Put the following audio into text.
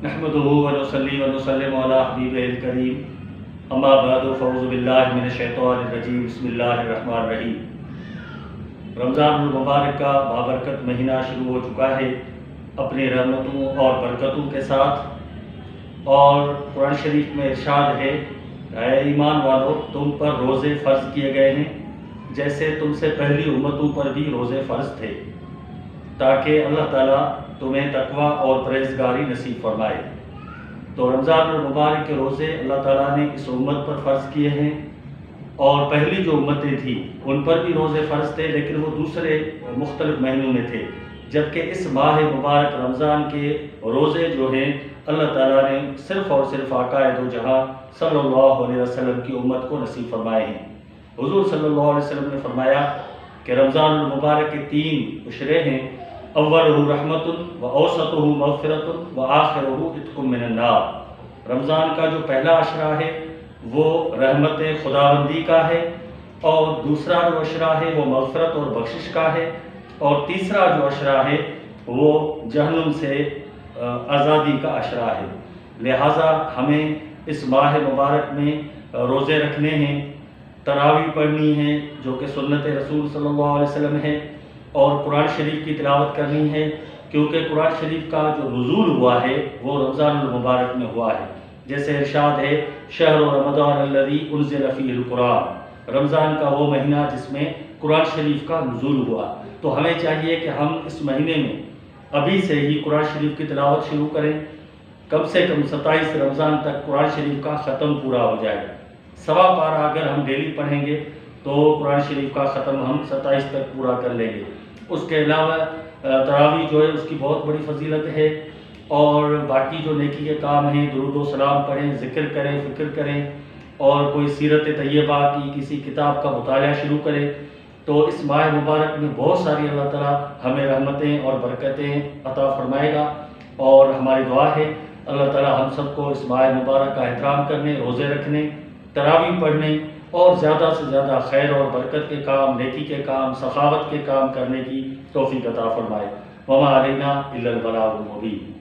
نحمده ونصلي ونسلم على حبیبہ الکریم اما بعد فاعوذ باللہ من الشیطان الرجیم بسم اللہ الرحمن الرحیم۔ رمضان المبارک کا بابرکت مہینہ شروع ہو چکا ہے اپنی رحمتوں اور برکتوں کے ساتھ، اور قرآن شریف میں ارشاد ہے اے ایمان والو تم پر روزے فرض کیے گئے ہیں جیسے تم سے پہلی امتوں پر بھی روزے فرض تھے، تاکہ اللہ تعالیٰ تمہیں تقویٰ اور پرہیزگاری نصیب فرمائے۔ تو رمضان المبارک کے روزے اللہ تعالیٰ نے اس امت پر فرض کیے ہیں، اور پہلی جو امتیں تھیں ان پر بھی روزے فرض تھے، لیکن وہ دوسرے مختلف مہینوں میں تھے، جبکہ اس ماہ مبارک رمضان کے روزے جو ہیں اللہ تعالیٰ نے صرف اور صرف آقا دو جہاں صلی اللہ علیہ وسلم کی امت کو نصیب فرمائے ہیں۔ حضور صلی اللہ علیہ وسلم نے فرمایا کہ رمضان المبارک کے 3 عشرے ہیں، اولہ رحمت و اوسطہ مغفرت و آخرہ عتق من النار۔ رمضان کا جو پہلا عشرہ ہے وہ رحمت خداوندی کا ہے، اور دوسرا جو عشرہ ہے وہ مغفرت اور بخشش کا ہے، اور تیسرا جو عشرہ ہے وہ جہنم سے آزادی کا عشرہ ہے۔ لہٰذا ہمیں اس ماہ مبارک میں روزے رکھنے ہیں، تراویح پڑھنی ہے جو کہ سنت رسول صلی اللہ علیہ وسلم ہے، اور قرآن شریف کی تلاوت کرنی ہے، کیونکہ قرآن شریف کا جو نزول ہوا ہے وہ رمضان المبارک میں ہوا ہے۔ جیسے ارشاد ہے شہر رمضان الذی انزل فیہ القرآن، رمضان کا وہ مہینہ جس میں قرآن شریف کا نزول ہوا۔ تو ہمیں چاہیے کہ ہم اس مہینے میں ابھی سے ہی قرآن شریف کی تلاوت شروع کریں، کم سے کم 27 رمضان تک قرآن شریف کا ختم پورا ہو جائے۔ 1.25 پارہ اگر ہم ڈیلی پڑھیں گے تو قرآن شریف کا ختم ہم 27 تک پورا کر لیں گے۔ اس کے علاوہ تراویح جو ہے اس کی بہت بڑی فضیلت ہے، اور باقی جو نیکی کے کام ہیں درود و سلام پڑھیں، ذکر کریں، فکر کریں، اور کوئی سیرت طیبہ کی کسی کتاب کا مطالعہ شروع کریں، تو اس ماہ مبارک میں بہت ساری اللہ تعالیٰ ہمیں رحمتیں اور برکتیں عطا فرمائے گا۔ اور ہماری دعا ہے اللہ تعالیٰ ہم سب کو اس ماہ مبارک کا احترام کرنے، روزے رکھنے، تراویح پڑھنے اور زیادہ سے زیادہ خیر اور برکت کے کام، نیکی کے کام، سخاوت کے کام کرنے کی توفیق عطا فرمائے۔ وما علینا الا البلاغ المبین۔